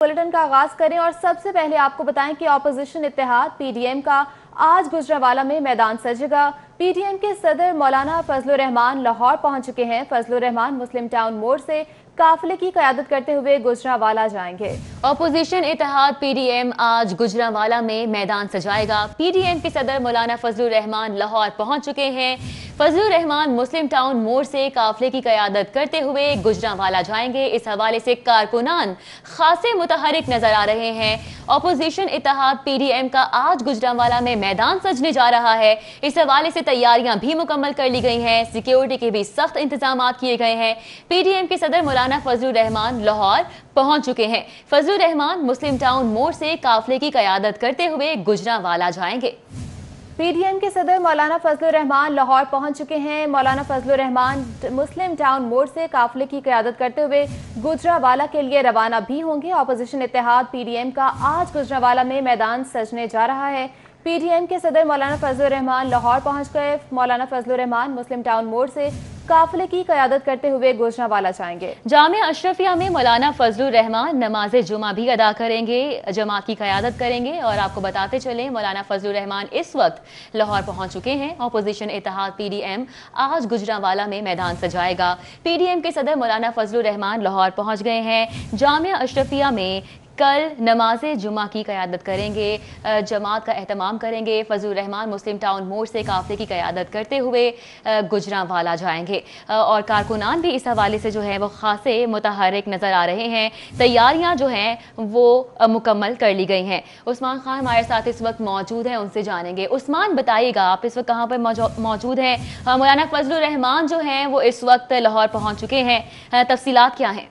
Bulletin का आगाज करें और सबसे पहले आपको बताएं कि ऑपोजिशन इत्तेहाद पीडीएम का आज गुजरांवाला में मैदान सजेगा। पीडीएम के सदर मौलाना फजलुर रहमान लाहौर पहुंच चुके हैं। फजलुर रहमान मुस्लिम टाउन मोड़ से काफिले की क़यादत करते हुए गुजरांवाला जाएंगे। ऑपोजिशन इत्तेहाद पीडीएम आज गुजरांवाला में मैदान सजाएगा। पीडीएम के सदर मौलाना फजलुर रहमान लाहौर पहुंच चुके हैं। फजलुर रहमान मुस्लिम टाउन मोड़ से काफिले की क़यादत करते हुए गुजरांवाला जाएंगे। इस हवाले से कारकुनान खासे मुतहरिक नजर आ रहे हैं। ऑपोजिशन इत्तेहाद पीडीएम का आज गुजरांवाला में मैदान सजने जा रहा है। इस हवाले से तैयारियां भी मुकम्मल कर ली गई हैं। सिक्योरिटी के भी सख्त इंतजाम किए गए हैं। पीडीएम के सदर मौलाना फजलुर रहमान लाहौर पहुंच चुके हैं। फजलुर रहमान मुस्लिम टाउन मोड़ से काफिले की क़यादत करते हुए गुजरांवाला जाएंगे। पीडीएम के सदर मौलाना फजलुर रहमान लाहौर पहुंच चुके हैं। मौलाना फजलुर रहमान मुस्लिम टाउन मोड़ से काफिले की क़यादत करते हुए गुजरांवाला के लिए रवाना भी होंगे। ऑपोजिशन इत्तेहाद पीडीएम का आज गुजरांवाला में मैदान सजने जा रहा है। पीडीएम के सदर मौलाना फजलुर रहमान लाहौर पहुंच गए। मौलाना फजलुर रहमान मुस्लिम टाउन मोड़ से काफिले की क़यादत करते हुए गुजरांवाला जाएंगे। जामिया अशरफिया में मौलाना फजलुर रहमान नमाज जुमा भी अदा करेंगे, जमात की क़यादत करेंगे। और आपको बताते चलें मौलाना फजलुर रहमान इस वक्त लाहौर पहुंच चुके हैं। ऑपोजिशन इत्तेहाद पीडीएम आज गुजरांवाला में मैदान सजाएगा। पीडीएम के सदर मौलाना फजलुर रहमान लाहौर पहुंच गए हैं। जामिया अशरफिया में कल नमाज जुमा की क़यादत करेंगे, जमात का एहतमाम करेंगे। फजलुर रहमान मुस्लिम टाउन मोड़ से काफिले की क़यादत करते हुए गुजरांवाला जाएंगे। और कारकुनान भी इस हवाले से जो है वो खासे मुतहरिक नज़र आ रहे हैं। तैयारियां जो हैं वो मुकम्मल कर ली गई हैं। उस्मान खान हमारे साथ इस वक्त मौजूद हैं, उनसे जानेंगे। उस्मान, बताइएगा आप इस वक्त कहाँ पर मौजूद हैं? मौलाना फजलुर रहमान जो हैं वो इस वक्त लाहौर पहुँच चुके हैं, तफसीलात क्या हैं?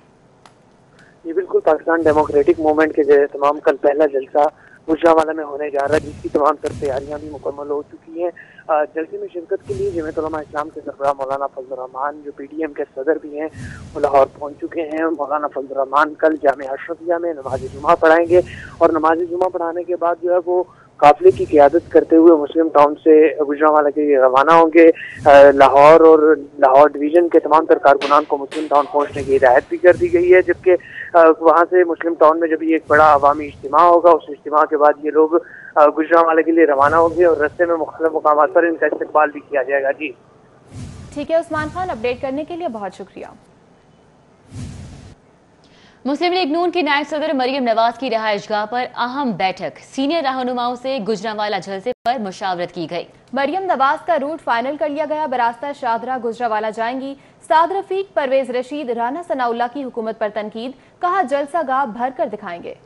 ये बिल्कुल पाकिस्तान डेमोक्रेटिक मूवमेंट के जो तमाम कल पहला जलसा गुजरांवाला में होने जा रहा है, जिसकी तमाम तर तैयारियां भी मुकम्मल हो चुकी हैं। जलसे में शिरकत के लिए जमीयत उलमा इस्लाम के सरबराह मौलाना फजलुर रहमान जो पीडीएम के सदर भी हैं वो लाहौर पहुंच चुके हैं। मौलाना फजलुर रहमान कल जामिया अशरफिया में नमाज जुमा पढ़ाएंगे और नमाज जुमा पढ़ाने के बाद जो है वो काफिले की क़यादत करते हुए मुस्लिम टाउन से गुजरांवाला के लिए रवाना होंगे। लाहौर और लाहौर डिवीज़न के तमाम तर कारकुनान को मुस्लिम टाउन पहुंचने की हिदायत भी कर दी गई है, जबकि वहाँ से मुस्लिम टाउन में जब ये एक बड़ा अवामी इज्तिमा होगा, उस इज्तिमा के बाद ये लोग गुजरांवाला के लिए रवाना होंगे और रस्ते में मुख्तलिफ मुकामात पर इनका इस्तकबाल भी किया जाएगा। जी ठीक है उस्मान खान, अपडेट करने के लिए बहुत शुक्रिया। मुस्लिम लीग नून की नायब सदर मरियम नवाज की रिहाइशगाह पर अहम बैठक, सीनियर रहनुमाओं से गुजरांवाला जलसे पर मुशावरत की गई। मरियम नवाज का रूट फाइनल कर लिया गया। बरास्ता शादरा गुजरांवाला जाएंगी। साद रफीक, परवेज रशीद, राना सनाउल्लाह की हुकूमत पर तनकीद, कहा जलसा गाह भर कर दिखाएंगे।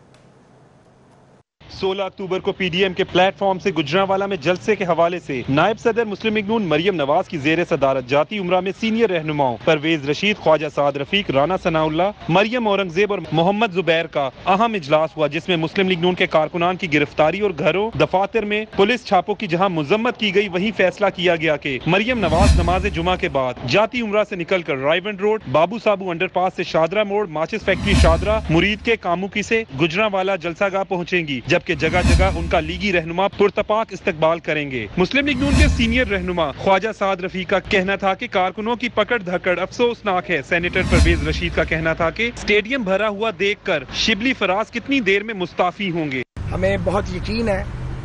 16 अक्टूबर को पीडीएम के प्लेटफॉर्म से गुजरांवाला में जलसे के हवाले से नायब सदर मुस्लिम लीग नून मरियम नवाज की जेर सदारत जाती उमरा में सीनियर रहनुमाओं परवेज रशीद, ख्वाजा साद रफीक, राना सनाउल्लाह, मरियम औरंगजेब और मोहम्मद जुबैर का अहम इजलास हुआ, जिसमें मुस्लिम लीग नून के कारकुनान की गिरफ्तारी और घरों दफातर में पुलिस छापों की जहां मुजम्मत की गई, वहीं फैसला किया गया कि मरियम नवाज नमाज जुमा के बाद जाती उमरा से निकलकर रायवंड रोड, बाबू साबू अंडरपास से शादरा मोड़, माचिस फैक्ट्री शादरा, मुरीद के कामुकी से गुजरांवाला जलसागाह पहुंचेंगी, जबकि जगह जगह उनका लीगी रहनुमा पुरतपाक इस्तकबाल करेंगे। मुस्लिम लीग नून के सीनियर रहनुमा ख्वाजा साद रफीक का कहना था कि कारकुनों की पकड़ धकड़ अफसोसनाक है। सेनेटर परवेज रशीद का कहना था कि स्टेडियम भरा हुआ देखकर शिबली फराज कितनी देर में मुस्ताफी होंगे। हमें बहुत यकीन है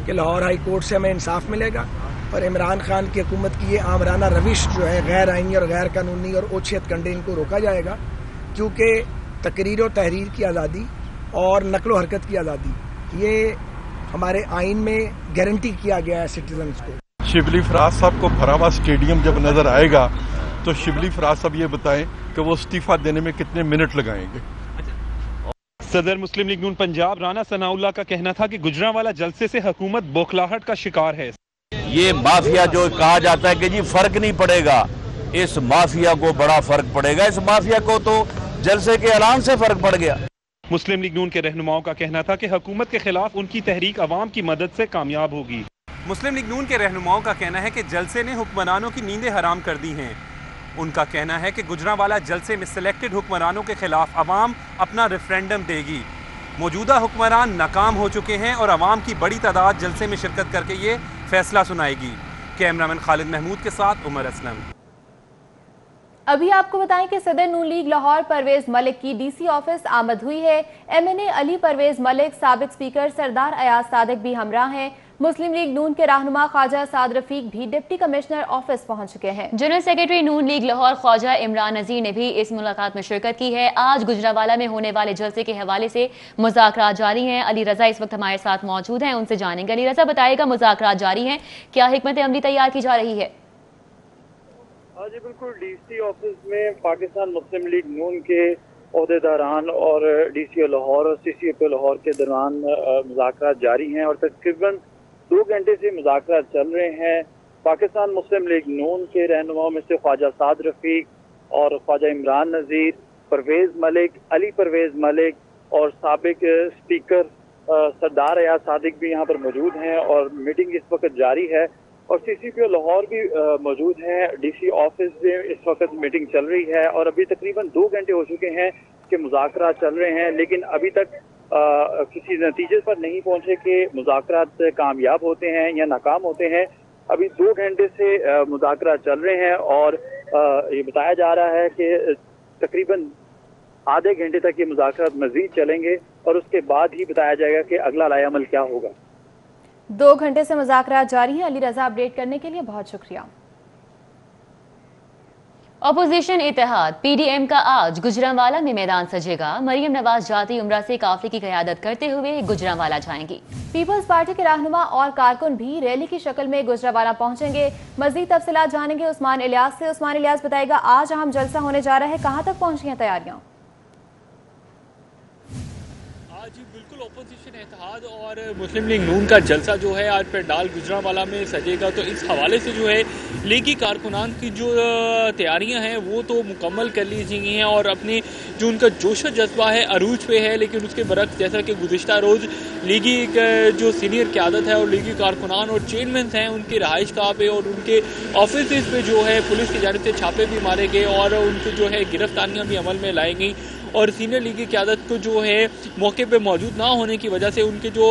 कि लाहौर हाई कोर्ट से हमें इंसाफ मिलेगा और इमरान खान की हुकूमत की ये आमराना रविश जो है गैर आईनी और गैर कानूनी और ओछियत कंडे, इनको रोका जाएगा, क्योंकि तकरीर और तहरीर की आज़ादी और नकलो हरकत की आज़ादी ये हमारे आइन में गारंटी किया गया है सिटीजन्स को। शिबली फराज साहब को भरा हुआ स्टेडियम जब नजर आएगा तो शिबली फराज साहब ये बताएं कि वो इस्तीफा देने में कितने मिनट लगाएंगे। सदर मुस्लिम लीग नून पंजाब राना सनाउल्लाह का कहना था कि गुजरांवाला जलसे से हुकूमत बौखलाहट का शिकार है। ये माफिया जो कहा जाता है कि जी फर्क नहीं पड़ेगा, इस माफिया को बड़ा फर्क पड़ेगा। इस माफिया को तो जलसे के ऐलान से फर्क पड़ गया। मुस्लिम लीग नून के रहनुमाओं का कहना था कि हुकूमत के खिलाफ उनकी तहरीक अवाम की मदद से कामयाब होगी। मुस्लिम लीग नून के रहनुमाओं का कहना है कि जलसे ने हुक्मरानों की नींदें हराम कर दी हैं। उनका कहना है कि गुजरांवाला जलसे में सिलेक्टेड हुक्मरानों के खिलाफ अवाम अपना रेफरेंडम देगी। मौजूदा हुक्मरान नाकाम हो चुके हैं और अवाम की बड़ी तादाद जलसे में शिरकत करके ये फैसला सुनाएगी। कैमरामैन खालिद महमूद के साथ उमर असलम। अभी आपको बताएं कि सदर नून लीग लाहौर परवेज मलिक की डीसी ऑफिस आमद हुई है। एमएनए अली परवेज मलिक, साबिक स्पीकर सरदार अयाज सादिक भी हमरा हैं। मुस्लिम लीग नून के रहनुमा ख्वाजा साद रफीक भी डिप्टी कमिश्नर ऑफिस पहुंच चुके हैं। जनरल सेक्रेटरी नून लीग लाहौर ख्वाजा इमरान नजीर ने भी इस मुलाकात में शिरकत की है। आज गुजरांवाला में होने वाले जलसे के हवाले से मुज़ाकरात जारी हैं। अली रजा इस वक्त हमारे साथ मौजूद हैं, उनसे जानेंगे। अली रजा, बताएगा मुज़ाकरात जारी हैं, क्या हिकमत अमली तैयार की जा रही है? जी बिल्कुल, डीसी ऑफिस में पाकिस्तान मुस्लिम लीग नून के अहदेदारान और डीसीओ लाहौर और सीसीओ लाहौर के दौरान मुज़ाकरात जारी हैं और तकरीबन 2 घंटे से मुज़ाकरात चल रहे हैं। पाकिस्तान मुस्लिम लीग नून के रहनुमाओं में से ख्वाजा साद रफीक और ख्वाजा इमरान नज़ीर, परवेज मलिक, अली परवेज मलिक और साबिक स्पीकर सरदार अयाज सादिक भी यहाँ पर मौजूद हैं और मीटिंग इस वक्त जारी है। और सीसीपीओ लाहौर भी मौजूद हैं। डीसी ऑफिस में इस वक्त मीटिंग चल रही है और अभी तकरीबन 2 घंटे हो चुके हैं कि मुज़ाकरात चल रहे हैं, लेकिन अभी तक किसी नतीजे पर नहीं पहुंचे कि मुज़ाकरात कामयाब होते हैं या नाकाम होते हैं। अभी 2 घंटे से मुज़ाकरात चल रहे हैं और ये बताया जा रहा है कि तकरीबन आधे घंटे तक ये मुज़ाकरात मज़ीद चलेंगे और उसके बाद ही बताया जाएगा कि अगला लाएअमल क्या होगा। 2 घंटे से मुज़ाकरात जारी हैं। अली रजा, अपडेट करने के लिए बहुत शुक्रिया। अपोजिशन इत्तेहाद पीडीएम का आज गुजरांवाला में मैदान सजेगा। मरियम नवाज जाती उम्रा से काफिले की क़यादत करते हुए गुजरांवाला जाएंगी। पीपल्स पार्टी के रहनुमा और कारकुन भी रैली की शक्ल में गुजरांवाला पहुंचेंगे। मजीद तफसीलात जानेंगे उस्मान इलियास से। उस्मान इलियास, बताएगा आज अहम जलसा होने जा रहा है, कहां तक पहुंची हैं तैयारियां? जी बिल्कुल, अपोजिशन इत्तेहाद और मुस्लिम लीग नून का जलसा जो है आज पेंडाल गुजरांवाला में सजेगा। तो इस हवाले से जो है लीगी कारकुनान की जो तैयारियां हैं वो तो मुकम्मल कर ली गई हैं और अपनी जो उनका जोश जज्बा है अरूज पे है। लेकिन उसके बरक्स जैसा कि गुज़िश्ता रोज़ लीगी जो सीनियर क़यादत है और लीगी कारकुनान और चेयरमैन हैं उनकी रहाइश गाह पे और उनके ऑफिस पे जो है पुलिस की जानिब से छापे भी मारे गए और उनकी जो है गिरफ्तारियाँ भी अमल में लाई गई। और सीनियर लीगी क़यादत को जो है मौके पे मौजूद ना होने की वजह से उनके जो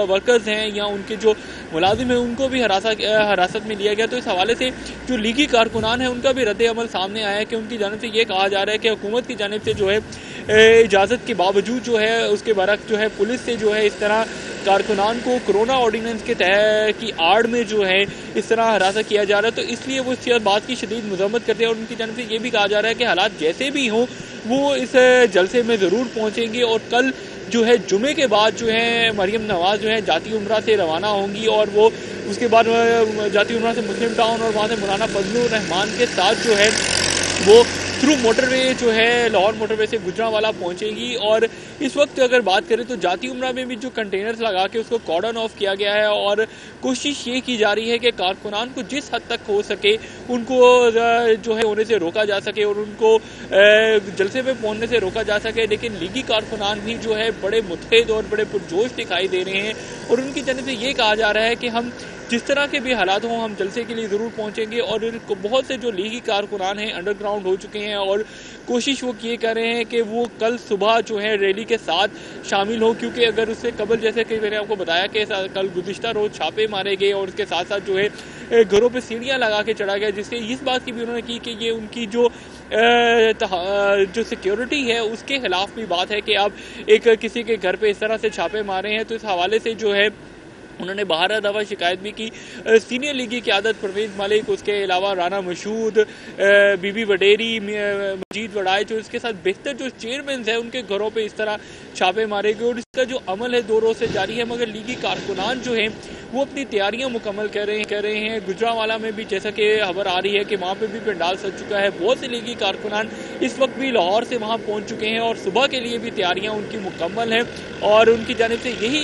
वर्कर्स हैं या उनके जो मुलाजिम हैं उनको भी हिरासत में लिया गया। तो इस हवाले से जो लीगी कारकुनान है उनका भी रद्द अमल सामने आया है कि उनकी जानिब से ये कहा जा रहा है कि हुकूमत की जानिब से जो है इजाज़त के बावजूद जो है उसके बरक्स जो है पुलिस से जो है इस तरह कारकुनान को कोरोना ऑर्डिनेंस के तहत की आड़ में जो है इस तरह हरासा किया जा रहा है। तो इसलिए वो इस बात की शदीद मजम्मत करते हैं और उनकी जानिब से ये भी कहा जा रहा है कि हालात जैसे भी हों वो इस जलसे में ज़रूर पहुँचेंगे। और कल जो है जुमे के बाद जो है मरियम नवाज जो है जाती उम्रा से रवाना होंगी और वो उसके बाद जाती उम्रा से मुस्लिम टाउन और वहाँ से मौलाना फजलुर रहमान के साथ जो है वो थ्रू मोटरवे जो है लाहौर मोटरवे से गुजरांवाला पहुंचेगी। और इस वक्त अगर बात करें तो जाती उम्रा में भी जो कंटेनर्स लगा के उसको कॉर्डन ऑफ किया गया है और कोशिश ये की जा रही है कि कारकुनान को जिस हद तक हो सके उनको जो है होने से रोका जा सके और उनको जलसे पे पहुंचने से रोका जा सके। लेकिन लीगी कारकुनान भी जो है बड़े मुतहद और बड़े पुरजोश दिखाई दे रहे हैं और उनकी जानिब से ये कहा जा रहा है कि हम जिस तरह के भी हालात हों हम जलसे के लिए ज़रूर पहुंचेंगे। और बहुत से जो लीगी कारकुनान हैं अंडरग्राउंड हो चुके हैं और कोशिश वो ये कर रहे हैं कि वो कल सुबह जो है रैली के साथ शामिल हो, क्योंकि अगर उससे कबल जैसे कि मैंने आपको बताया कि कल गुज़िश्ता रोज़ छापे मारे गए और उसके साथ साथ जो है घरों पे सीढ़ियाँ लगा के चढ़ा गया, जिससे इस बात की भी उन्होंने की कि ये उनकी जो सिक्योरिटी है उसके खिलाफ भी बात है कि अब एक किसी के घर पे इस तरह से छापे मारे हैं। तो इस हवाले से जो है उन्होंने बारह दफ़ा शिकायत भी की। सीनियर लीगी क़यादत परवेज मलिक, उसके अलावा राना मशहूद, बीबी वडेरी, मजीद वड़ाई, जो इसके साथ बेहतर जो चेयरमैन हैं उनके घरों पे इस तरह छापे मारे गए और इसका जो अमल है 2 रोज़ से जारी है। मगर लीगी कारकुनान जो हैं वो अपनी तैयारियां मुकम्मल कर रहे हैं। गुजरांवाला में भी जैसा कि खबर आ रही है कि वहाँ पे भी पंडाल सज चुका है। बहुत से लीगी कारकुनान इस वक्त भी लाहौर से वहाँ पहुँच चुके हैं और सुबह के लिए भी तैयारियां उनकी मुकम्मल हैं और उनकी जानिब से यही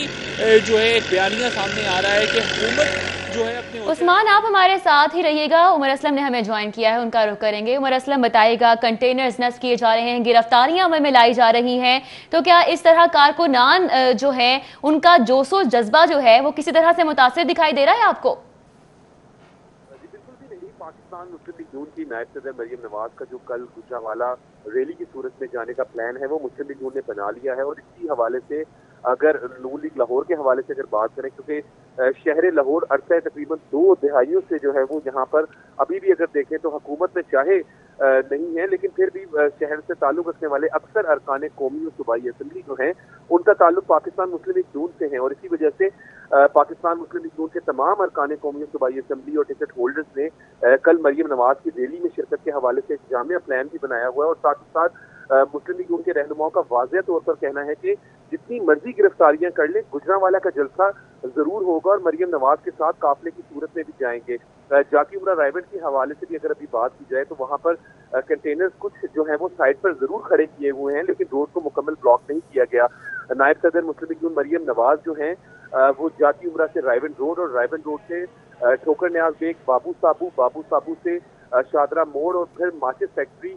जो है एक बयानिया सामने आ रहा है कि हुकूमत जो है अपने। उस्मान, आप हमारे साथ ही रहिएगा। उमर असलम ने हमें ज्वाइन किया है, उनका रुख करेंगे। उमर असलम, बताइएगा, कंटेनर्स नस्ब किए जा रहे हैं, गिरफ्तारियां अमल में लाई जा रही हैं, तो क्या इस तरह कारकुनान जो है उनका जोशो जज्बा जो है वो किसी तरह से मुतासिर दिखाई दे रहा है आपको? बिल्कुल भी नहीं। पाकिस्तान मुस्लिम लीग नून की नायब सदर मरियम नवाज का जो कल गुजरांवाला रैली की सूरत में जाने का प्लान है वो मुस्लिम लीग नून ने बना लिया है। और इसी हवाले से अगर नून लीग लाहौर के हवाले से अगर बात करें, क्योंकि शहर लाहौर अरसा तकरीबन 2 दहाइयों से जो है वो यहाँ पर अभी भी अगर देखें तो हुकूमत में चाहे نہیں ہے, لیکن پھر بھی شہر سے تعلق رکھنے والے اکثر ارکان قومی اور صوبائی اسمبلی جو ہیں ان کا تعلق پاکستان مسلم لیگ نون سے ہے, اور اسی وجہ سے پاکستان مسلم لیگ نون کے تمام ارکان قومی اور صوبائی اسمبلی اور ٹکٹ ہولڈرز نے کل مریم نواز کی ریلی میں شرکت کے حوالے سے ایک جامع پلان بھی بنایا ہوا ہے, اور ساتھ ہی ساتھ مسلم لیگ نون کے رہنماؤں کا واضح طور پر کہنا ہے کہ جتنی مرضی گرفتاریاں کر لیں گجرانوالہ کا جلسہ ضرور ہوگا اور مریم نواز کے ساتھ قافلے کی صورت میں بھی جائیں گے. جاتی امرا رائے بینڈ کے حوالے سے بھی اگر ابھی بات کی جائے تو وہاں پر کنٹینرز کچھ جو ہیں وہ سائٹ پر ضرور کھڑے کیے ہوئے ہیں, لیکن روڈ کو مکمل بلاک نہیں کیا گیا. نائب صدر مسلم لیگ نون مریم نواز جو ہیں وہ جاتی امرا سے رائے بینڈ روڈ اور رائے بینڈ روڈ سے ٹھوکر نیاز بیگ بابو صابو سے شادرہ موڑ اور پھر ماچس فیکٹری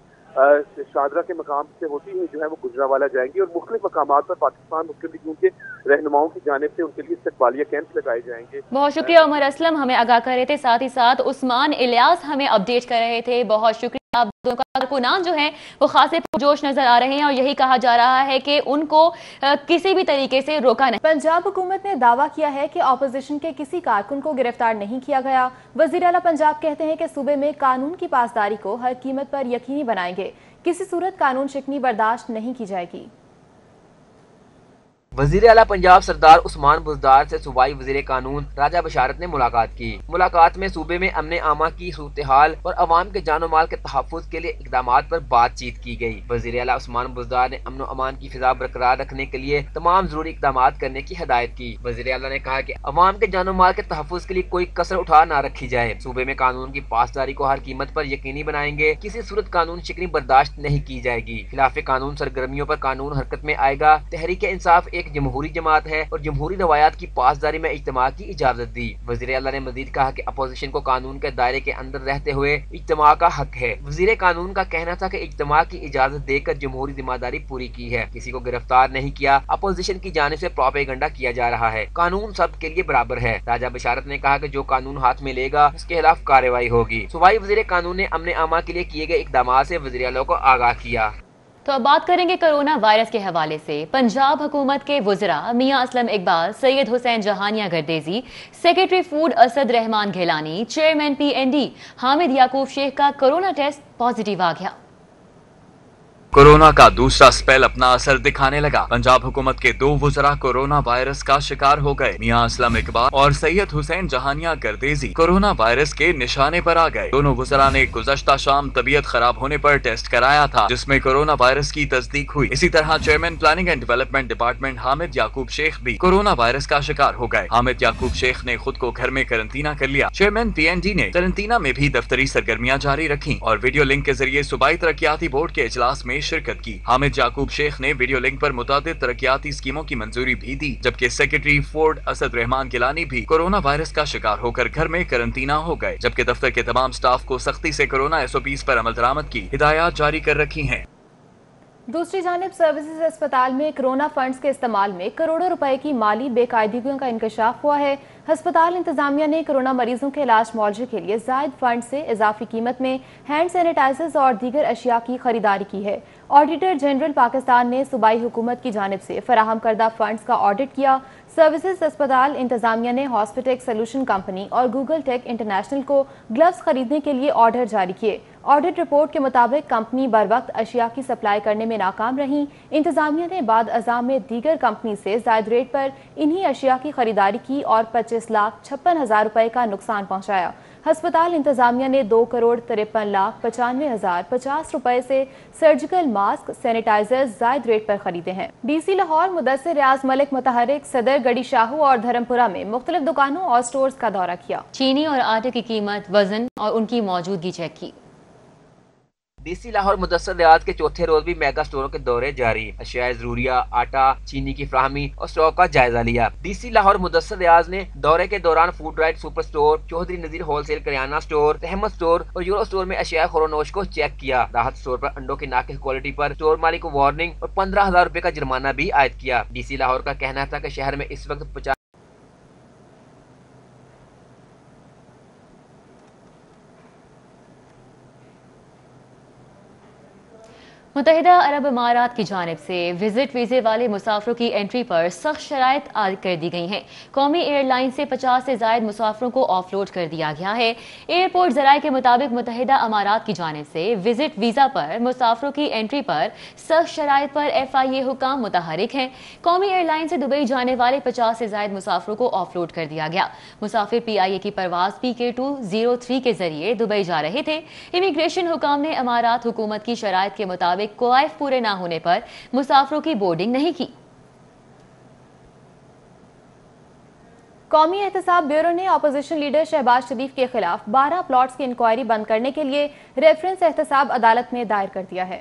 شادرہ کے مقام سے ہوتی ہوئی جو ہے وہ گجرانوالہ جائیں گی, اور مختلف مقامات پر پاکستان مسلم لیگ نون کے رہنماؤں کی جانب سے ان کے لیے استقبالیہ کیمپ لگائے جائیں گے. بہت شکریہ عمر اسلم, ہمیں آگاہ کر رہے تھے, ساتھ ہی ساتھ عثمان الیاس ہمیں اپڈیٹ کر رہے تھے. بہت شکریہ. آپ دونوں کا کارکنان جو ہیں وہ خاصے پرجوش نظر آ رہے ہیں اور یہی کہا جا رہا ہے کہ ان کو کسی بھی طریقے سے روکا نہیں. پنجاب حکومت نے دعویٰ کیا ہے کہ اپوزیشن کے کسی کارکن کو گرفتار نہیں کیا گیا. وزیر اعلیٰ پنجاب کہتے ہیں کہ صوبے میں قانون کی پاسداری کو ہر قیمت پر یقینی بنائیں گے. کسی صورت قانون شکنی برداشت نہیں کی جائے گی. وزیر اعلیٰ پنجاب سردار عثمان بزدار سے صوبائی وزیر قانون راجہ بشارت نے ملاقات کی. ملاقات میں صوبے میں امن عامہ کی صورتحال اور عوام کے جان و مال کے تحفظ کے لیے اقدامات پر بات چیت کی گئی. وزیر اعلیٰ عثمان بزدار نے امن و امان کی فضا برقرار رکھنے کے لیے تمام ضروری اقدامات کرنے کی ہدایت کی. وزیر اعلیٰ نے کہا کہ عوام کے جان و مال کے تحفظ کے لیے کوئی کسر اٹھا نہ رکھی جائے. صوبے میں قانون کی پاسداری کو ہر قیمت پر یقینی بنائیں گے. کسی صورت قانون شکنی برداشت نہیں کی جائے گی. خلاف قانون سرگرمیوں پر قانون حرکت میں آئے گا. تحریک انصاف ایک جمہوری جماعت ہے اور جمہوری روایات کی پاسداری میں اجتماع کی اجازت دی. وزیر اعلیٰ نے مزید کہا کہ اپوزیشن کو قانون کے دائرے کے اندر رہتے ہوئے اجتماع کا حق ہے. وزیر قانون کا کہنا تھا کہ اجتماع کی اجازت دے کر جمہوری ذمہ داری پوری کی ہے. کسی کو گرفتار نہیں کیا. اپوزیشن کی جانب سے پروپیگنڈا کیا جا رہا ہے. قانون سب کے لیے برابر ہے. راجہ بشارت نے کہا کہ جو قانون ہاتھ میں لے گا اس کے خلاف کارروائی ہوگی. صوبائی وزیر قانون نے امن عامہ کے لیے کیے گئے اقدامات سے وزیر اعلیٰ کو آگاہ کیا. تو اب بات کریں گے کرونا وائرس کے حوالے سے. پنجاب حکومت کے وزراء میاں اسلم اقبال, سید حسین جہانیہ گردیزی, سیکریٹری فوڈ اسد رحمان گیلانی, چیئرمین PND حامد یعقوب شیخ کا کرونا ٹیسٹ پازیٹیو آ گیا. کورونا کا دوسرا سپیل اپنا اثر دکھانے لگا. پنجاب حکومت کے 2 وزراء کورونا وائرس کا شکار ہو گئے. میاں اسلم اقبال اور سید حسین جہانیہ گردیزی کورونا وائرس کے نشانے پر آ گئے. دونوں وزراء نے گزشتہ شام طبیعت خراب ہونے پر ٹیسٹ کرایا تھا جس میں کورونا وائرس کی تصدیق ہوئی. اسی طرح chairman planning and development department Hamid Yaqoob Sheikh بھی کورونا وائرس کا شکار ہو گئے. حامد یعقوب شیخ نے خود کو گھر میں قرنطینہ کر لیا. چیئرمین PND نے قرنطینہ میں بھی دفتری سرگرمیاں جاری رکھی اور ویڈیو لنک کے ذریعے صوبائی ترقیاتی بورڈ کے اجلاس میں شرکت کی. حامد یعقوب شیخ نے ویڈیو لنک پر متعدد ترقیاتی اسکیموں کی منظوری بھی دی, جبکہ سیکریٹری فوڈ اسد رحمان گیلانی بھی کورونا وائرس کا شکار ہو کر گھر میں قرنطینہ ہو گئے, جبکہ دفتر کے تمام سٹاف کو سختی سے کورونا SOPs پر عمل درآمد کی ہدایات جاری کر رکھی ہیں. دوسری جانب سروسز اسپتال میں کرونا فنڈز کے استعمال میں کروڑوں روپے کی مالی بے قاعدگیوں کا انکشاف ہوا ہے. ہسپتال انتظامیہ نے کرونا مریضوں کے علاج معالجے کے لیے زائد فنڈ سے اضافی قیمت میں ہینڈ سینیٹائزرز اور دیگر اشیاء کی خریداری کی ہے. آڈیٹر جنرل پاکستان نے صوبائی حکومت کی جانب سے فراہم کردہ فنڈز کا آڈٹ کیا. سروسز اسپتال انتظامیہ نے ہاسپٹیک سولوشن کمپنی اور گوگل ٹیک انٹرنیشنل کو گلوز خریدنے کے لیے آرڈر جاری کیے. آڈٹ رپورٹ کے مطابق کمپنی بر وقت اشیاء کی سپلائی کرنے میں ناکام رہیں. انتظامیہ نے بعد ازاں میں دیگر کمپنی سے زائد ریٹ پر انہی اشیاء کی خریداری کی اور 25,56,000 روپے کا نقصان پہنچایا. ہسپتال انتظامیہ نے 2,53,95,050 روپے سے سرجیکل ماسک سینیٹائزر زائد ریٹ پر خریدے ہیں. DC لاہور مدثر ریاض ملک متحرک صدر گڑی شاہو اور دھرمپورہ میں مختلف دکانوں اور سٹورز کا دورہ کیا. چینی اور آٹے کی قیمت, وزن اور ان کی موجودگی چیک کی. DC لاہور مدثر ریاض کے چوتھے روز بھی میگا سٹوروں کے دورے جاری. اشیاء ضروریہ, آٹا, چینی کی فراہمی اور اسٹاک کا جائزہ لیا. DC لاہور مدثر ریاض نے دورے کے دوران food right super store, Chaudhry Nazir wholesale کریانہ سٹور, رحمت سٹور اور یورو سٹور میں اشیاء خورونوش کو چیک کیا. راحت سٹور پر انڈوں کی ناقص کوالٹی پر سٹور مالک کو وارننگ اور 15,000 روپے کا جرمانہ بھی عائد کیا. DC لاہور کا کہنا تھا کہ شہر میں اس وقت 50 متحدہ عرب امارات کی جانب سے وزٹ ویزے والے مسافروں کی انٹری پر سخت شرائط عائد کر دی گئی ہیں۔ قومی ایئر لائن سے 50 سے زائد مسافروں کو آف لوڈ کر دیا گیا ہے۔ ایئرپورٹ ذرائع کے مطابق متحدہ امارات کی جانب سے وزٹ ویزا پر مسافروں کی انٹری پر سخت شرائط پر FIA حکام متحرک ہیں۔ قومی ایئر لائن سے دبئی جانے والے 50 سے زائد مسافروں کو آف لوڈ کر دیا گیا۔ مسافر PIA کی پرواز PK203 کے ذریعے دبئی جا رہے تھے۔ امیگریشن حکام نے امارات حکومت کی شرائط کے مطابق کوائف پورے نہ ہونے پر مسافروں کی بورڈنگ نہیں کی۔ قومی احتساب بیورو نے اپوزیشن لیڈر شہباز شریف کے خلاف 12 پلاٹس کی انکوائری بند کرنے کے لیے ریفرنس احتساب عدالت میں دائر کر دیا ہے۔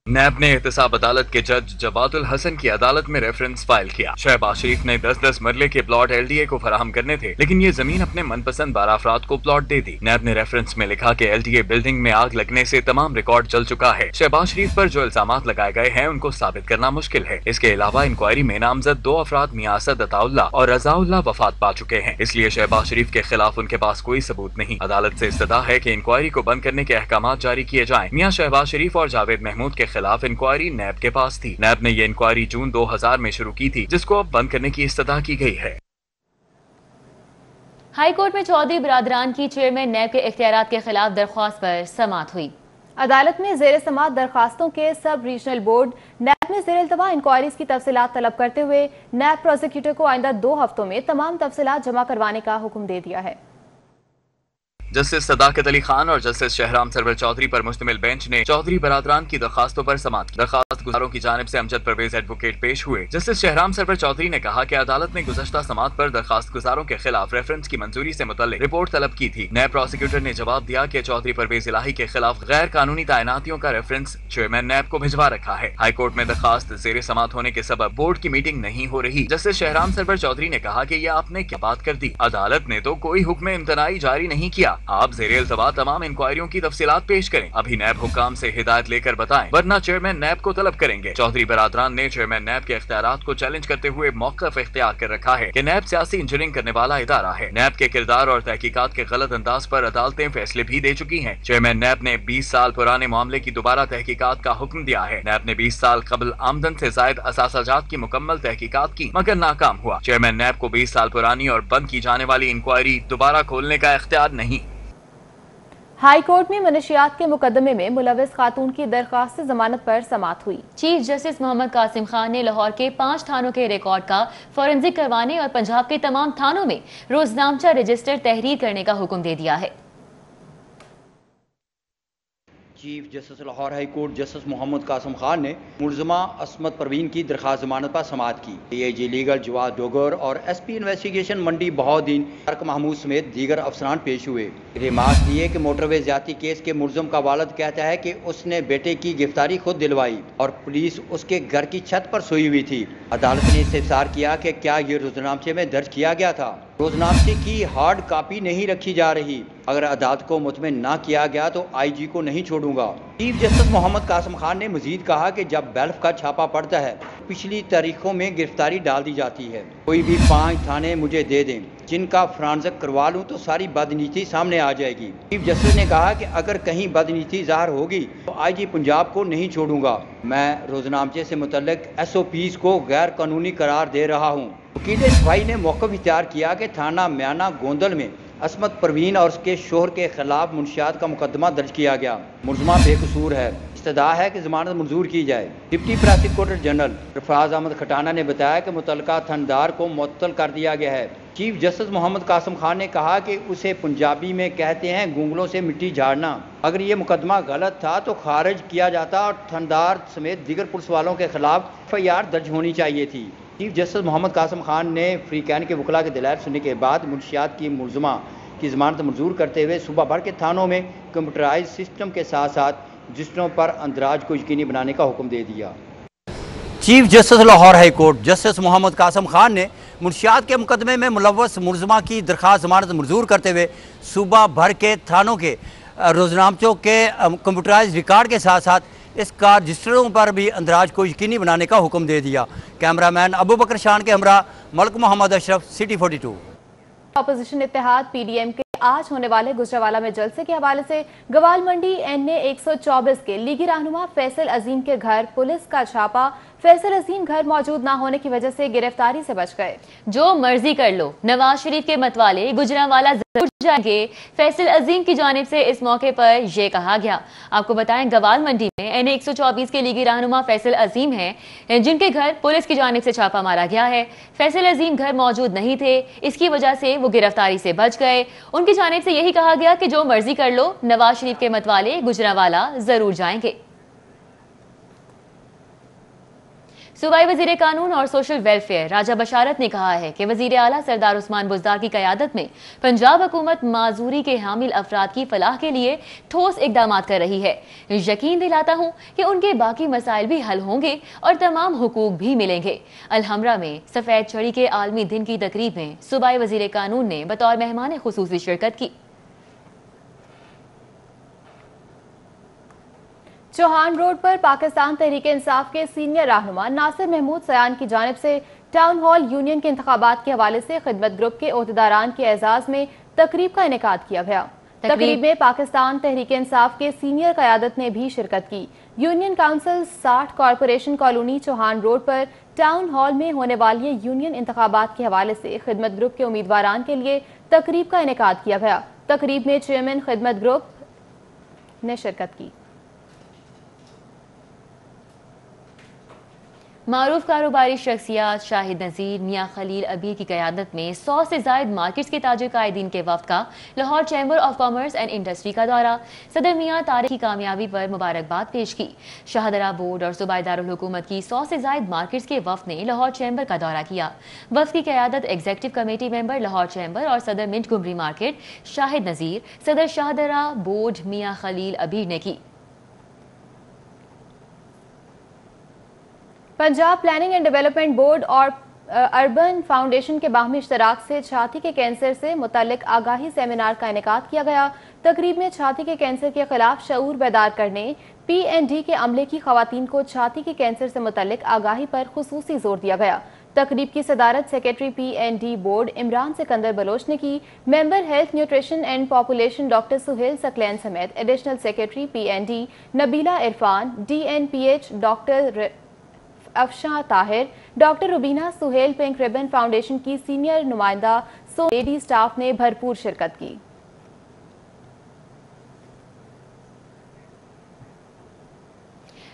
نیب نے احتساب عدالت کے جج جواد الحسن کی عدالت میں ریفرنس فائل کیا۔ شہباز شریف نے 10-10 مرلے کے پلاٹ LDA کو فراہم کرنے تھے، لیکن یہ زمین اپنے من پسند 12 افراد کو پلاٹ دے دی۔ نیب نے ریفرنس میں لکھا کہ LDA بلڈنگ میں آگ لگنے سے تمام ریکارڈ جل چکا ہے۔ شہباز شریف پر جو الزامات لگائے گئے ہیں ان کو ثابت کرنا مشکل ہے۔ اس کے علاوہ انکوائری میں نامزد 2 افراد میاں اسد عطا اللہ اور رضا اللہ وفات پا چکے ہیں، اس لیے شہباز شریف کے خلاف ان کے پاس کوئی ثبوت نہیں۔ عدالت سے استدعا ہے کہ انکوائری کو بند کرنے کے احکامات جاری کیے جائیں۔ میاں شہباز شریف اور جاوید محمود کے خلاف انکوائری نیب کے پاس تھی۔ نیب نے یہ انکوائری جون 2000 میں شروع کی تھی، جس کو اب بند کرنے کی استدعا کی گئی ہے۔ ہائی کورٹ میں چودھری برادران کی چیئرمین نیب کے اختیارات کے خلاف درخواست پر سماعت ہوئی۔ عدالت میں زیر سماعت درخواستوں کے سب ریجنل بورڈ نیب میں زیر التواء انکوائریز کی تفصیلات طلب کرتے ہوئے نیب پروسیکیوٹر کو آئندہ 2 ہفتوں میں تمام تفصیلات جمع کروانے کا حکم دے دیا ہے۔ جسٹس صداقت علی خان اور جسٹس شہرام سرور چودھری پر مشتمل بینچ نے چودھری برادران کی درخواستوں پر سماعت کی۔ درخواست گزاروں کی جانب سے امجد پرویز ایڈوکیٹ پیش ہوئے۔ جسٹس شہرام سرور چودھری نے کہا کہ عدالت نے گزشتہ سماعت پر درخواست گزاروں کے خلاف ریفرنس کی منظوری سے متعلق رپورٹ طلب کی تھی۔ نیب پروسیکیوٹر نے جواب دیا کہ چودھری پرویز الہی کے خلاف غیر قانونی تعیناتیوں کا ریفرنس چیئرمین نیب کو بھجوا رکھا ہے۔ ہائی کورٹ میں درخواست زیر سماعت ہونے کے سبب بورڈ کی میٹنگ نہیں ہو رہی۔ جسٹس شہرام سرور چودھری نے کہا کہ یہ آپ نے کیا بات کر دی، عدالت نے تو کوئی حکم امتناعی جاری نہیں کیا، آپ زیر التواء تمام انکوائریوں کی تفصیلات پیش کریں۔ ابھی نیب حکام سے ہدایت لے کر بتائیں، ورنہ چیئرمین نیب کو طلب کریں گے۔ چودھری برادران نے چیئرمین نیب کے اختیارات کو چیلنج کرتے ہوئے موقف اختیار کر رکھا ہے کہ نیب سیاسی انجینئرنگ کرنے والا ادارہ ہے۔ نیب کے کردار اور تحقیقات کے غلط انداز پر عدالتیں فیصلے بھی دے چکی ہیں۔ چیئرمین نیب نے 20 سال پرانے معاملے کی دوبارہ تحقیقات کا حکم دیا ہے۔ نیب نے 20 سال قبل آمدن سے زائد اثاثہ جات کی مکمل تحقیقات کی مگر ناکام ہوا۔ چیئرمین نیب کو 20 سال پرانی اور بند کی جانے والی انکوائری دوبارہ کھولنے کا اختیار نہیں۔ ہائی کورٹ میں منشیات کے مقدمے میں ملوث خاتون کی درخواست ضمانت پر سماعت ہوئی۔ چیف جسٹس محمد قاسم خان نے لاہور کے 5 تھانوں کے ریکارڈ کا فورنزک کروانے اور پنجاب کے تمام تھانوں میں روزنامچہ رجسٹر تحریر کرنے کا حکم دے دیا ہے۔ Chief justice Lahore high court justice Muhammad Qasim Khan نے ملزمہ عصمت پروین کی درخواست ضمانت پر سماعت کی۔ DIG لیگل جواد ڈوگر اور SP انویسٹیگیشن منڈی بہاؤدین ترک محمود سمیت دیگر افسران پیش ہوئے۔ ریمارک دیے کہ موٹر وے زیادتی کیس کے ملزم کا والد کہتا ہے کہ اس نے بیٹے کی گرفتاری خود دلوائی اور پولیس اس کے گھر کی چھت پر سوئی ہوئی تھی۔ عدالت نے استفسار کیا کہ کیا یہ روزنامچے میں درج کیا گیا تھا۔ روزنامچے کی ہارڈ کاپی نہیں رکھی جا رہی، اگر عدالت کو مطمئن نہ کیا گیا تو IG کو نہیں چھوڑوں گا۔ چیف جسٹس محمد قاسم خان نے مزید کہا کہ جب بیلف کا چھاپا پڑتا ہے پچھلی تاریخوں میں گرفتاری ڈال دی جاتی ہے۔ کوئی بھی 5 تھانے مجھے دے دیں جن کا فرانزک کروا لوں تو ساری بدنیتی سامنے آ جائے گی۔ چیف جسٹس نے کہا کہ اگر کہیں بدنیتی ظاہر ہوگی تو IG پنجاب کو نہیں چھوڑوں گا۔ میں روزنامچے سے متعلق SOPs کو غیر قانونی قرار دے رہا ہوں۔ وکیل صفائی نے موقف اختیار کیا کہ تھانہ میانہ گوندل میں عصمت پروین اور اس کے شوہر کے خلاف منشیات کا مقدمہ درج کیا گیا۔ ملزمہ بے قصور ہے، استدعا ہے کہ ضمانت منظور کی جائے۔ Deputy prosecutor general Rafraz Ahmad Khatana نے بتایا کہ متعلقہ تھندار کو معطل کر دیا گیا ہے۔ چیف جسٹس محمد قاسم خان نے کہا کہ اسے پنجابی میں کہتے ہیں گونگلوں سے مٹی جھاڑنا۔ اگر یہ مقدمہ غلط تھا تو خارج کیا جاتا اور تھندار سمیت دیگر پولیس والوں کے خلاف FIR درج ہونی چاہیے تھی۔ چیف جسٹس محمد قاسم خان نے فریقین کے وکلاء کے دلائل سننے کے بعد منشیات کی ملزمہ کی ضمانت منظور کرتے ہوئے صوبہ بھر کے تھانوں میں کمپیوٹرائز سسٹم کے ساتھ ساتھ رجسٹروں پر اندراج کو یقینی بنانے کا حکم دے دیا۔ Chief justice Lahore high court justice Muhammad Qasim Khan نے منشیات کے مقدمے میں ملوث ملزمہ کی درخواست ضمانت منظور کرتے ہوئے صوبہ بھر کے تھانوں کے روزنامچوں کے کمپیوٹرائز ریکارڈ کے ساتھ ساتھ اس کا رجسٹروں پر بھی اندراج کو یقینی بنانے کا حکم دے دیا۔ کیمرہ مین ابو بکر شان کے ہمراہ ملک محمد اشرف، سٹی 42۔ اپوزیشن اتحاد PDM کے आज होने वाले गुजरांवाला में जलसे के हवाले से गवाल मंडी NA 124 के लीगी रहनुमा फैसल अजीम के घर पुलिस का छापा। फैसल अजीम घर मौजूद ना होने की वजह से गिरफ्तारी से बच गए। जो मर्जी कर लो, नवाज शरीफ के मतवाले गुजरांवाला जरूर जाएंगे, फैसल अजीम की जानिब से इस मौके पर ये कहा गया। आपको बताएं, गवाल मंडी में NA 124 के लीगी रहनुमा फैसल अजीम हैं, जिनके घर पुलिस की जानिब से छापा मारा गया है। फैसल अजीम घर मौजूद नहीं थे, इसकी वजह से वो गिरफ्तारी से बच गए। उनकी जानिब से यही कहा गया कि जो मर्जी कर लो, नवाज शरीफ के मतवाले गुजरांवाला जरूर जाएंगे। सूबाई वजीर कानून और सोशल वेलफेयर राजा बशारत ने कहा है कि वजीर आला सरदार उस्मान बुज़दार की क़यादत में पंजाब हुकूमत माजूरी के हामिल अफराद की फलाह के लिए ठोस इकदाम कर रही है। यकीन दिलाता हूँ कि उनके बाकी मसाइल भी हल होंगे और तमाम हुकूक भी मिलेंगे। अलहमरा में सफ़ेद चढ़ी के आलमी दिन की तकरीब में सूबाई वजीर कानून ने बतौर मेहमान खुसूसी शिरकत की। चौहान रोड पर पाकिस्तान तहरीक इंसाफ के सीनियर रहनुमा नासिर महमूद सयान की जानिब से टाउन हॉल यूनियन के इंतखाबात के हवाले से खिदमत ग्रुप के ओहदेदारान के एजाज में तकरीब का इनेकाद किया गया। तकरीब में पाकिस्तान तहरीक इंसाफ के सीनियर क़यादत ने भी शिरकत की। Union council 60 corporation colony Chauhan road पर टाउन हॉल में होने वाली यूनियन इंतखाबात के हवाले से खिदमत ग्रुप के उम्मीदवारान के लिए तकरीब का इनेकाद किया गया। तकरीब में चेयरमैन खिदमत ग्रुप ने शिरकत की। मारूफ कारोबारी शख्सियत शाहिद नज़ीर मियाँ खलील अबीर की क़यादत में 100 से ज़ायद मार्केट्स के ताजिर कायदीन के वफ़द का Lahore chamber of commerce and industry का दौरा। सदर मियाँ तारिक की कामयाबी पर मुबारकबाद पेश की। शाहदरा बोर्ड और सूबाई दारुल हुकूमत की 100 से ज़ायद मार्केट्स के वफ़द ने लाहौर चैम्बर का दौरा किया। वफ़द की क़यादत executive committee member Lahore chamber और सदर मिंट गुमरी मार्केट शाहिद नज़ीर, सदर शाहदरा बोर्ड मियाँ खलील अबीर ने की। Punjab planning and development board और अर्बन फाउंडेशन के बाहमी इश्तराक से छाती के कैंसर से मुतल्लिक आगाही सेमिनार का इनेकाद किया गया। तकरीब में छाती के कैंसर के खिलाफ शऊर बेदार करने, PND के अमले की खवातीन को छाती के कैंसर से मुतल्लिक आगाही पर खुसूसी जोर दिया गया। तकरीब की सदारत secretary PND board Imran Sikandar Baloch ने की। Member health nutrition and population doctor Suhail Saqlain समेत additional secretary PND Nabila Irfan, DNPH doctor Afshan Tahir, doctor Rubina Suhail, pink ribbon foundation की सीनियर नुमाइंदा लेडी स्टाफ ने भरपूर शिरकत की।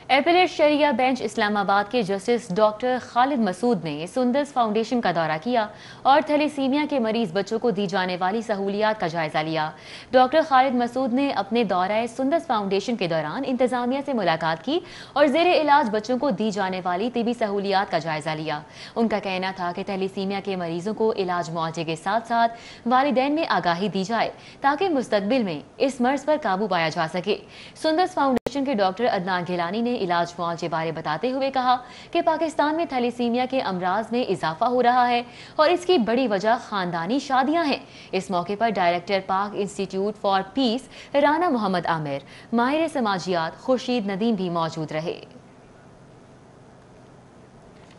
एपीलेट शरिया बेंच इस्लामाबाद के जस्टिस डॉक्टर खालिद मसूद ने सुंदस फाउंडेशन का दौरा किया और थैलेसीमिया के मरीज बच्चों को दी जाने वाली सहूलियात का जायजा लिया। डॉक्टर खालिद मसूद ने अपने दौरे सुंदस फाउंडेशन के दौरान इंतजामिया से मुलाकात की और जेर इलाज बच्चों को दी जाने वाली तिबी सहूलियात का जायजा लिया। उनका कहना था कि थैलेसीमिया के मरीजों को इलाज मुआवजे के साथ साथ वालिदैन में आगाही दी जाए ताकि मुस्तकबिल में इस मर्ज पर काबू पाया जा सके। सुंदस फाउंडेशन के डॉक्टर अदनान गिलानी ने इलाज मुआवजे बारे बताते हुए कहा कि पाकिस्तान में थैलेसीमिया के अमराज में इजाफा हो रहा है और इसकी बड़ी वजह खानदानी शादियां हैं। इस मौके पर director Pak institute for peace Rana Muhammad Aamir, माहिर समाजियात खुर्शीद नदीम भी मौजूद रहे।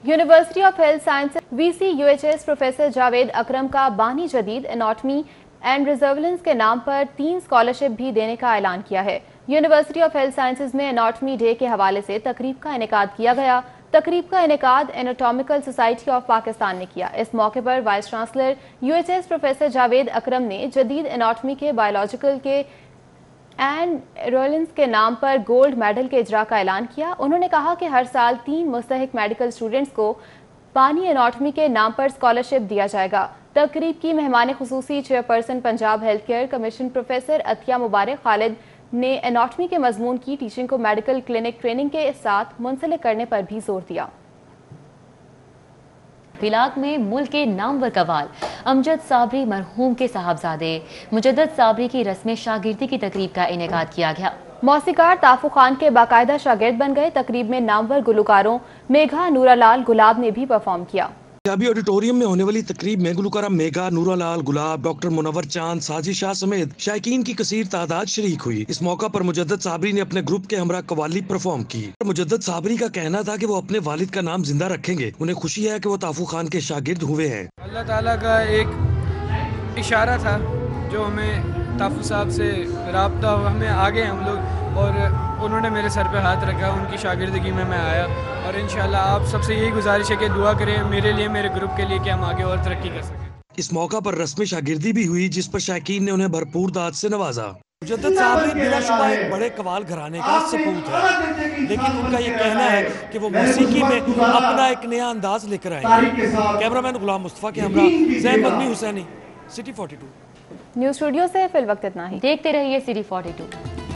University of health sciences VC UHS professor Javed Akram का बानी जदीद एनाटमी एंड रिजर्वेलेंस के नाम पर 3 स्कॉलरशिप भी देने का ऐलान किया है। यूनिवर्सिटी ऑफ हेल्थ साइंसेज में एनाटमी डे के हवाले से तकरीब का इनेकाद किया गया। तकरीब का इनेकाद एनाटॉमिकल सोसाइटी ऑफ पाकिस्तान ने किया। इस मौके पर vice chancellor UHS professor Javed Akram ने जदीद एनाटमी के बायोलॉजिकल के एंड रोलिंस के नाम पर गोल्ड मेडल के इजरा का ऐलान किया। उन्होंने कहा कि हर साल 3 मुस्तहिक मेडिकल स्टूडेंट्स को बानी एनाटमी के नाम पर स्कॉलरशिप दिया जाएगा। तकरीब की मेहमान खुसूसी chairperson Punjab health care commission professor Atiya Mubarak Khalid ने एनाटमी के मजमून की टीचिंग को मेडिकल क्लिनिक ट्रेनिंग के साथ मुंसलिक करने पर भी जोर दिया। इलाक में मुल्क के नामवर कवाल अमजद साबरी मरहूम के साहबजादे मुजद्दद साबरी की रस्म शागिर्दी की तकरीब का इनेकाद किया गया। मौसीकार ताफू खान के बाकायदा शागिर्द बन गए। तकरीब में नामवर गुलकारों मेघा नूरालाल गुलाब ने भी परफॉर्म किया। पंजाबी ऑडिटोरियम में होने वाली तकरीब में गुलकारा मेघा नूरालाल गुलाब, डॉक्टर मुनव्वर चांद, साजिद शाह समेत शायकीन की कसीर तादाद शरीक हुई। इस मौका पर मुजद्दद साबरी ने अपने ग्रुप के हमरा कवाली परफॉर्म की। मुजद्दद साबरी का कहना था कि वो अपने वालिद का नाम जिंदा रखेंगे। उन्हें खुशी है कि वो ताफू खान के शागिर्द हुए हैं। अल्लाह ताला का एक इशारा था जो हमें ताफू साहब से रब्ता हुआ, हमें आगे हम लोग, और उन्होंने मेरे सर पे हाथ रखा, उनकी शागिर्दगी में मैं आया। और इंशाल्लाह आप सबसे यही गुजारिश है कि दुआ करें मेरे लिए, मेरे ग्रुप के लिए, कि हम आगे और तरक्की कर सकें। इस मौका पर रस्मी शागिर्दी भी हुई जिस पर शायकीन ने उन्हें भरपूर दाद से नवाजा। मुजद्दद साहब ने बिलाशुबा एक बड़े कवाल घराने का सपूत है, लेकिन उनका ये कहना है कि वो मौसीकी में अपना एक नया अंदाज लेकर आएंगे। कैमरामैन गुलाम मुस्तफा के हमरा Zain Madni Husaini, city 42। News studio से फिल वक्त इतना ही। देखते रहिए सिटी 42।